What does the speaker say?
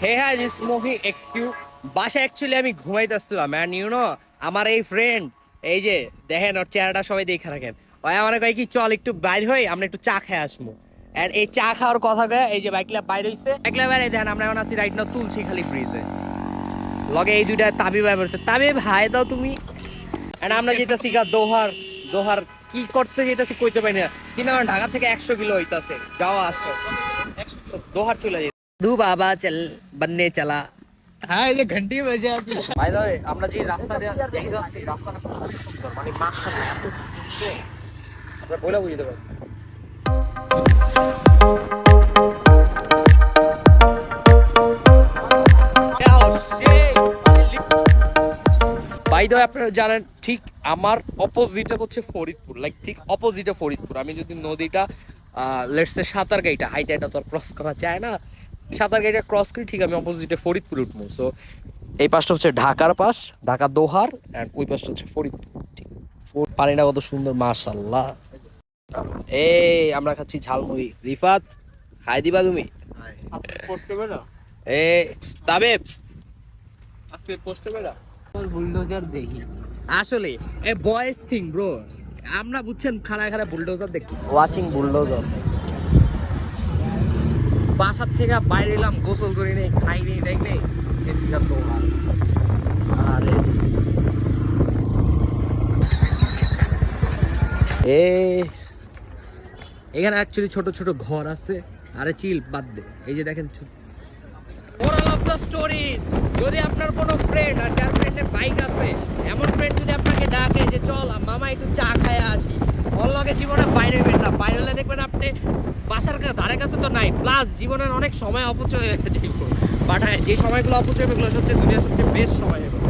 হে হ্যাঁ smoking Xq বাসা actually আমি ঘুমাইতেছিলাম অ্যান্ড ইউ নো আমার এই ফ্রেন্ড এই যে দেখেন ওর চেহারাটা সবাই দেখে রাখেন ওই আমার কয় কি চল একটু বাইর হই আমরা একটু চা খেয়ে আসবো এন্ড এই চা খাওয়ার কথা কয়ে এই যে বাইকলা বাইর হইছে বাইকলা বাইরে দেখেন আমরা এখন আছি রাইট নাও তুলসী খালি ব্রিজে লগে এই দুইটা তাবি ভাই বলছে তাবি ভাই দাও তুমি এন্ড আমরা যেতেছি গা দোহার দোহার কি করতে যেতেছি কইতে পারি না চিনা ঢাকা থেকে 100 কিলো হইতাছে যাওয়া আসো দোহার চলে যাই দু বাবা চল বন্নে চলা हाँ ये घंटी बजा दी। বাই দ্য ওয়ে আমরা যে রাস্তা দিয়ে যাচ্ছি রাস্তাটা খুবই সুন্দর মানে মাশাআল্লাহ এত সুন্দর আমরা বলে বুঝতে পারি বাই দ্য ওয়ে আপনারা জানেন ঠিক আমার অপোজিটে হচ্ছে ফরিদপুর লাইক ঠিক অপোজিটে ফরিদপুর আমি যদি নদীটা লেটস সে সাঁতারগাঁইটা হাইটা এটা তো আর ক্রস করা যায় না সাঁতারগাঁইটা ক্রস করি ঠিক আমি অপোজিটে ফরিদপুর উঠবো সো এই পাশটা হচ্ছে ঢাকার পাশ ঢাকা দোহার এন্ড ওই পাশটা হচ্ছে ফরিদপুর ঠিক পানিটা কত সুন্দর মাশাআল্লাহ এই আমরা খাচ্ছি ঝালমুড়ি রিফাত হাই দিবা তুমি पोस्ट बेड़ा এ তাবেব आजके पोस्ट बेड़ा বুলডোজার দেখি আসলে এ বয়েজ থিং ব্রো আমরা বুঝছেন খানা খানা বুলডোজার দেখি ওয়াচিং বুলডোজার বাসার থেকে বাইরে এলাম গোসল করি নেই খাই নেই দেখ নেই এসি কাপ তো আরে এ এখানে অ্যাকচুয়ালি ছোট ছোট ঘর আছে আরে চিল বাদ দে এই যে দেখেন মোরাল অফ দ্য স্টোরিজ যদি আপনার কোনো ফ্রেন্ড আর যার ফ্রেন্ডের বাইক আছে এমন ফ্রেন্ড যদি আপনাকে ডাকে যে চল মামা একটু চা খায় আসি ওর লগে জীবনে বাইরে হইবেন না বাইরে হলে দেখবেন আপনি বাসার ধারে কাছে তো নাই প্লাস জীবনের অনেক সময় অপচয় হয়ে যাবে বাট যে সময়গুলো অপচয় হবে এগুলো হচ্ছে দুনিয়ার সবচেয়ে বেস্ট সময় এগুলো